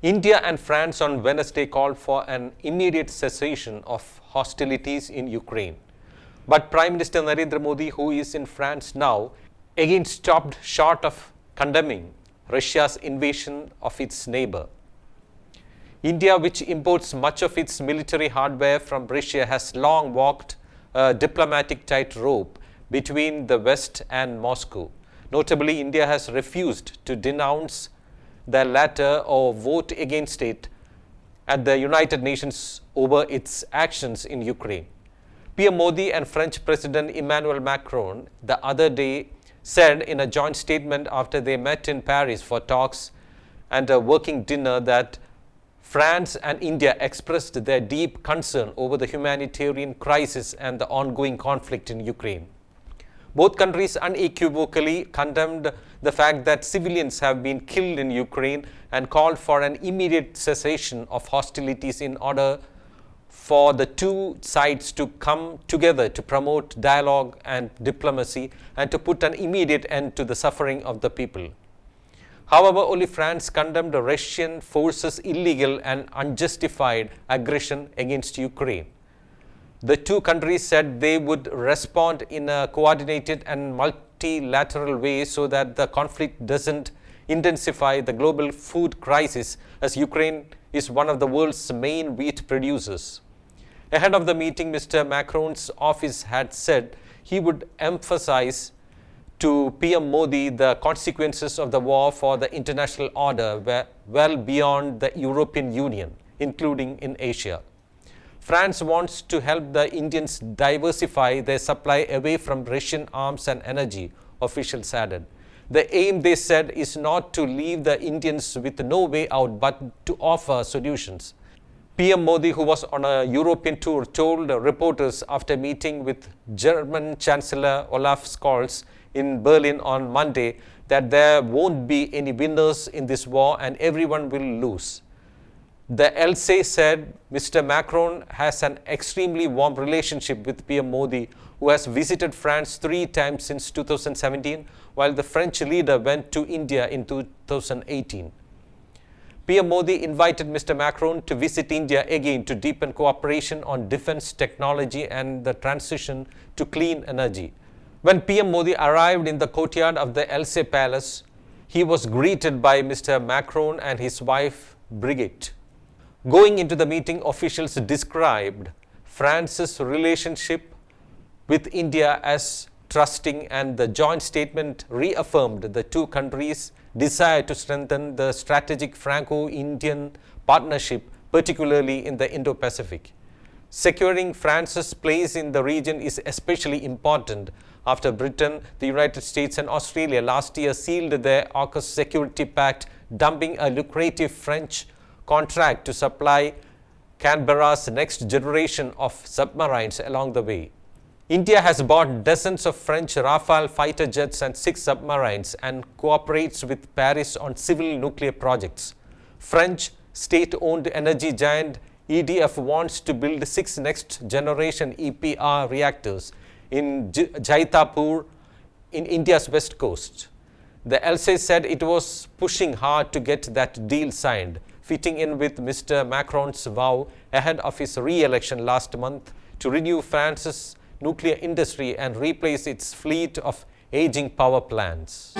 India and France on Wednesday called for an immediate cessation of hostilities in Ukraine. But Prime Minister Narendra Modi, who is in France now, again stopped short of condemning Russia's invasion of its neighbour. India, which imports much of its military hardware from Russia, has long walked a diplomatic tightrope between the West and Moscow. Notably, India has refused to denounce the latter or vote against it at the United Nations over its actions in Ukraine. PM Modi and French President Emmanuel Macron the other day said in a joint statement after they met in Paris for talks and a working dinner that France and India expressed their deep concern over the humanitarian crisis and the ongoing conflict in Ukraine. Both countries unequivocally condemned the fact that civilians have been killed in Ukraine and called for an immediate cessation of hostilities in order for the two sides to come together to promote dialogue and diplomacy and to put an immediate end to the suffering of the people. However, only France condemned Russian forces' illegal and unjustified aggression against Ukraine. The two countries said they would respond in a coordinated and multilateral way so that the conflict doesn't intensify the global food crisis, as Ukraine is one of the world's main wheat producers. Ahead of the meeting, Mr. Macron's office had said he would emphasize to PM Modi the consequences of the war for the international order well beyond the European Union, including in Asia. France wants to help the Indians diversify their supply away from Russian arms and energy, officials added. The aim, they said, is not to leave the Indians with no way out, but to offer solutions. PM Modi, who was on a European tour, told reporters after meeting with German Chancellor Olaf Scholz in Berlin on Monday that there won't be any winners in this war and everyone will lose. The LC said Mr. Macron has an extremely warm relationship with PM Modi, who has visited France 3 times since 2017, while the French leader went to India in 2018. PM Modi invited Mr. Macron to visit India again to deepen cooperation on defense technology and the transition to clean energy. When PM Modi arrived in the courtyard of the Elysee Palace, he was greeted by Mr. Macron and his wife Brigitte. Going into the meeting, officials described France's relationship with India as trusting, and the joint statement reaffirmed the two countries' desire to strengthen the strategic Franco-Indian partnership, particularly in the Indo-Pacific. Securing France's place in the region is especially important after Britain, the United States and Australia last year sealed their AUKUS security pact, dumping a lucrative French contract to supply Canberra's next generation of submarines along the way. India has bought dozens of French Rafale fighter jets and 6 submarines and cooperates with Paris on civil nuclear projects. French state-owned energy giant EDF wants to build 6 next-generation EPR reactors in Jaitapur in India's west coast. The LC said it was pushing hard to get that deal signed, fitting in with Mr. Macron's vow ahead of his re-election last month to renew France's nuclear industry and replace its fleet of aging power plants.